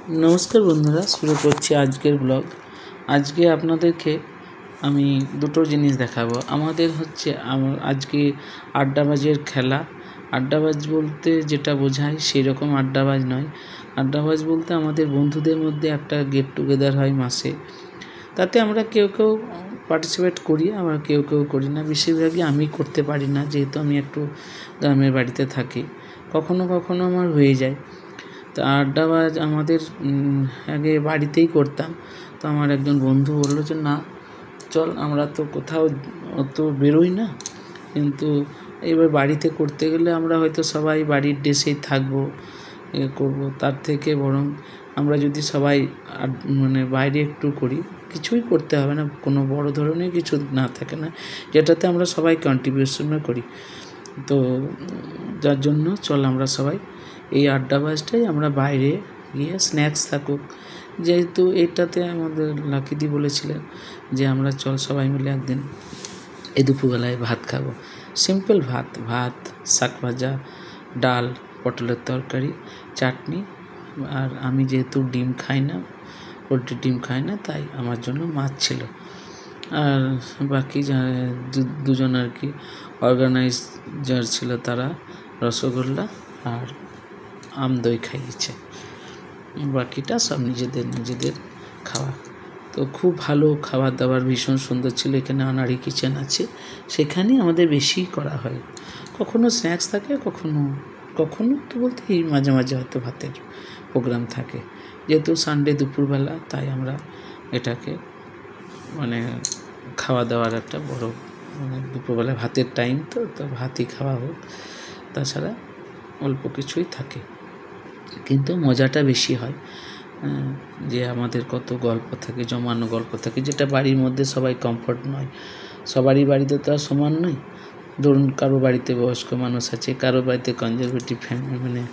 নমস্কার বন্ধুরা, শুরু করছি আজকের ব্লগ। আজকে আপনাদেরকে আমি দুটো জিনিস দেখাবো। আমাদের হচ্ছে আজকে আড্ডাবাজের খেলা। আড্ডাবাজ বলতে যেটা বোঝায় সেই রকম আড্ডাবাজ নয়। আড্ডাবাজ বলতে আমাদের বন্ধুদের মধ্যে একটা গেট টুগেদার হয় মাসে। তাতে আমরা কেউ কেউ পার্টিসিপেট করি, আবার কেউ কেউ করি না। বেশিরভাগই আমি করতে পারি না, যেহেতু আমি একটু গ্রামের বাড়িতে থাকি। কখনো কখনো আমার হয়ে যায়। তো আড্ডাবাজ আমাদের আগে বাড়িতেই করতাম। তো আমার একজন বন্ধু বললো যে না চল, আমরা তো কোথাও অত বেরোই না, কিন্তু এবার বাড়িতে করতে গেলে আমরা হয়তো সবাই বাড়ির ড্রেসেই থাকবো, করবো। তার থেকে বরং আমরা যদি সবাই বাইরে একটু করি, কিছুই করতে হবে না, কোনো বড় ধরনের কিছু না থাকে না, যেটাতে আমরা সবাই কন্ট্রিবিউশনও করি। তো যার জন্য চল আমরা সবাই এই আড্ডাবাজটাই আমরা বাইরে গিয়ে স্ন্যাক্স থাকুক, যেহেতু এটাতে আমাদের লাকিদি বলেছিলেন যে আমরা চল সবাই মিলে একদিন এই দুপুরবেলায় ভাত খাবো। সিম্পল ভাত, শাক ভাজা, ডাল, পটলের তরকারি, চাটনি। আর আমি যেহেতু ডিম খাই না, পোলট্রির ডিম খাই না, তাই আমার জন্য মাছ ছিল। আর বাকি দুজন আর কি অর্গানাইজার ছিল, তারা রসগোল্লা আর আমদই খাইয়েছে। বাকিটা সব নিজেদের খাওয়া। তো খুব ভালো খাবার দাবার, ভীষণ সুন্দর ছিল। এখানে আনাড়ি কিচেন আছে, সেখানেই আমাদের বেশি করা হয়। কখনো স্ন্যাক্স থাকে, কখনো তো বলতে এই মাঝে মাঝে হয়তো ভাতের প্রোগ্রাম থাকে। যেহেতু সানডে দুপুরবেলা, তাই আমরা এটাকে খাওয়া দাওয়ার একটা বড় দুপুরবেলা ভাতের টাইম, তো ভাতই খাওয়া হোক, তাছাড়া অল্প কিছুই থাকে, কিন্তু মজাটা বেশি হয়। যে আমাদের কত গল্প থাকে, জমানো গল্প থাকে, যেটা বাড়ির মধ্যে সবাই কমফর্ট নয়। সবারই বাড়িতে তো আর সমান নয়। ধরুন কারো বাড়িতে বয়স্ক মানুষ আছে, কারো বাড়িতে কনজারভেটিভ ফ্যামিলি,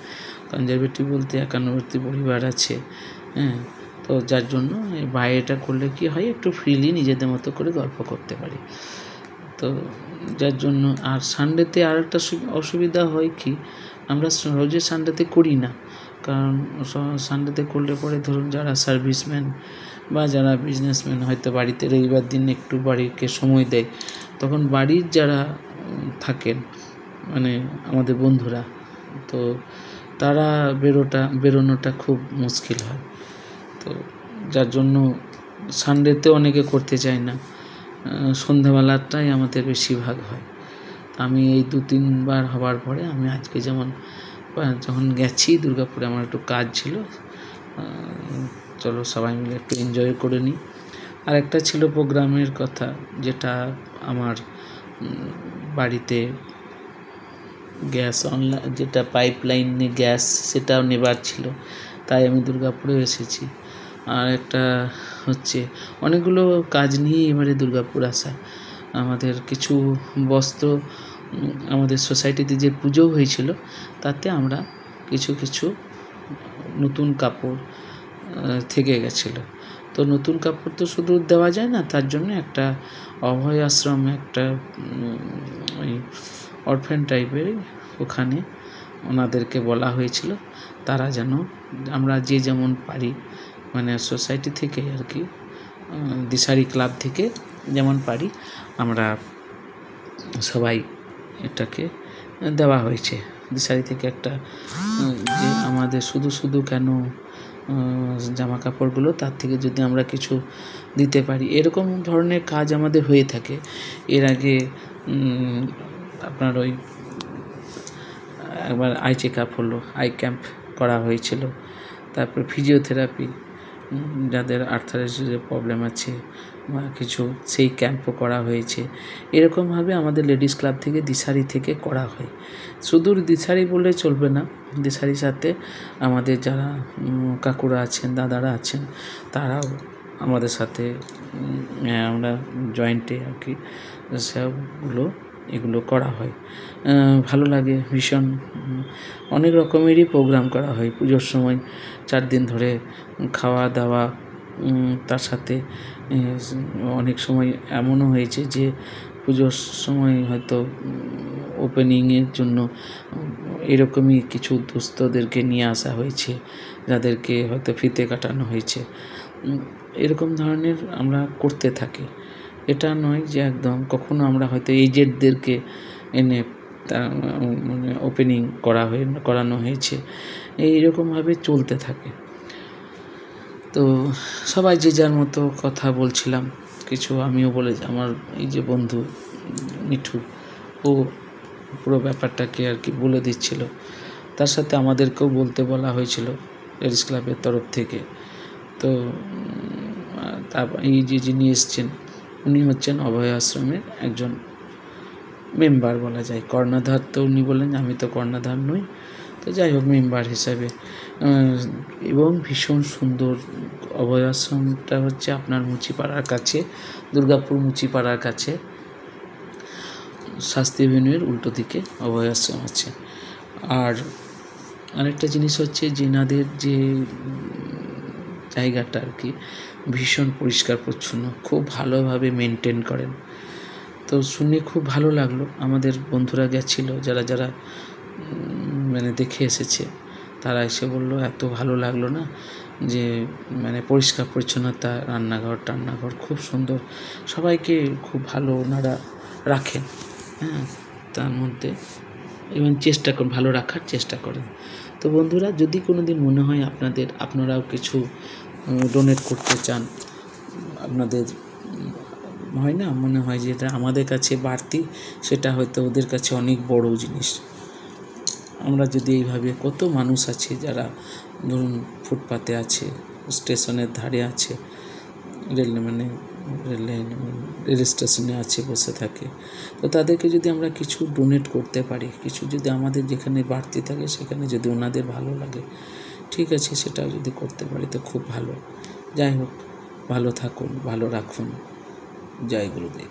কনজারভেটিভ বলতে একান্নবর্তী পরিবার আছে। তো যার জন্য বাইরেটা করলে কি হয়, একটু ফ্রিলি নিজেদের মতো করে গল্প করতে পারি। তো যার জন্য আর সানডেতে আর একটা অসুবিধা হয় কি, আমরা রোজে সানডেতে করি না। কারণ সানডেতে করলে পরে ধরুন যারা সার্ভিসম্যান বা যারা বিজনেসম্যান হয়তো বাড়িতে রবিবার দিন একটু বাড়িকে সময় দেয়, তখন বাড়ির যারা থাকেন আমাদের বন্ধুরা, তো তারা বেরোনোটা খুব মুশকিল হয়। তো যার জন্য সানডেতে অনেকে করতে চায় না, সন্ধ্যাবেলাটাই আমাদের বেশিরভাগ হয়। আমি এই 2-3 বার হওয়ার পরে আমি আজকে যখন গেছি দুর্গাপুরে, আমার একটু কাজ ছিল, চলো সবাই মিলে একটু এনজয় করে নিই। আর একটা ছিল প্রোগ্রামের কথা, যেটা আমার বাড়িতে গ্যাস যেটা পাইপলাইনে গ্যাস, সেটাও নেবার ছিল, তাই আমি দুর্গাপুরেও এসেছি। আর একটা হচ্ছে অনেকগুলো কাজ নিয়ে এবারে দুর্গাপুর আসা। আমাদের কিছু বস্ত্র, আমাদের সোসাইটিতে যে পুজো হয়েছিল, তাতে আমরা কিছু নতুন কাপড় থেকে গেছিলো। তো নতুন কাপড় তো শুধু দেওয়া যায় না, তার জন্য একটা অভয় আশ্রম, একটা ওই অরফ্যান টাইপের, ওখানে ওনাদেরকে বলা হয়েছিল তারা যেন আমরা যে যেমন পারি, সোসাইটি থেকে আর কি, দিশারি ক্লাব থেকে যেমন পারি আমরা সবাই এটাকে দেওয়া হয়েছে। দিশারি থেকে একটা, যে আমাদের শুধু কেন জামা কাপড়গুলো, তার থেকে যদি আমরা কিছু দিতে পারি, এরকম ধরনের কাজ আমাদের হয়ে থাকে। এর আগে আপনার ওই একবার আই চেক আপ হলো, আই ক্যাম্প করা হয়েছিল। তারপর ফিজিওথেরাপি, যাদের আর্থারাইটিসের প্রবলেম আছে বা কিছু, সেই ক্যাম্পও করা হয়েছে। এরকমভাবে আমাদের লেডিস ক্লাব থেকে দিশারি থেকে করা হয়। শুধু দিশারি বললে চলবে না, দিশারির সাথে আমাদের যারা কাকুরা আছেন, দাদারা আছেন, তারাও আমাদের সাথে, আমরা জয়েন্টে আর কি এগুলো করা হয়। ভালো লাগে ভীষণ। অনেক রকমেরই প্রোগ্রাম করা হয় পুজোর সময়, 4 দিন ধরে খাওয়া দাওয়া। তার সাথে অনেক সময় এমনও হয়েছে যে পুজোর সময় হয়তো ওপেনিংয়ের জন্য এরকমই কিছু দুস্থদেরকে নিয়ে আসা হয়েছে, যাদেরকে হয়তো ফিতে কাটানো হয়েছে। এরকম ধরনের আমরা করতে থাকি। এটা নয় যে একদম কখনো আমরা হয়তো এজেডদেরকে এনে মানে ওপেনিং করানো হয়েছে, এইরকমভাবে চলতে থাকে। তো সবাই যে যার মতো কথা বলছিলাম, কিছু আমিও বলে, আমার এই যে বন্ধু মিঠু, ও পুরো ব্যাপারটাকে আর কি বলে দিচ্ছিল। তার সাথে আমাদেরকেও বলতে বলা হয়েছিল লেডিস ক্লাবের তরফ থেকে। তো তারপর এই যে যিনি এসছেন, উনি হচ্ছেন অভয় আশ্রমের একজন মেম্বার বলা যায়। কর্ণধার তো উনি বললেন, আমি তো কর্ণধার নই, তো যাই হোক মেম্বার হিসাবে। এবং ভীষণ সুন্দর অভয় আশ্রমটা হচ্ছে আপনার মুচিপাড়ার কাছে, দুর্গাপুর মুচিপাড়ার কাছে, শাস্তি এভিনিউয়ের উল্টো দিকে অভয় আশ্রম আছে। আর আরেকটা জিনিস হচ্ছে যেনাদের যে জায়গাটা আর কি ভীষণ পরিষ্কার পরিচ্ছন্ন, খুব ভালোভাবে মেনটেন করেন। তো শুনে খুব ভালো লাগলো। আমাদের বন্ধুরা গেছিলো, যারা মানে দেখে এসেছে, তারা এসে বললো এত ভালো লাগলো না, যে মানে পরিষ্কার পরিচ্ছন্নতা, রান্নাঘর খুব সুন্দর, সবাইকে খুব ভালো ওনারা রাখেন। হ্যাঁ, তার মধ্যে এবং ভালো রাখার চেষ্টা করেন। তো বন্ধুরা, যদি কোনো দিন মনে হয় আপনারাও কিছু ডোনেট করতে চান, আপনাদের হয় না, মনে হয় যে এটা আমাদের কাছে বাড়তি, সেটা হয়তো ওদের কাছে অনেক বড় জিনিস। আমরা যদি এইভাবে, কত মানুষ আছে যারা ধরুন ফুটপাতে আছে, স্টেশনের ধারে আছে, রেল স্টেশনে আছে, বসে থাকে, তো তাদেরকে যদি আমরা কিছু ডোনেট করতে পারি, কিছু যদি আমাদের যেখানে বাড়তি থাকে সেখানে যদি ওনাদের ভালো লাগে, ঠিক আছে, সেটাও যদি করতে পারি তো খুব ভালো। যাই হোক, ভালো থাকুন, ভালো রাখুন। জয় গুরুদেব।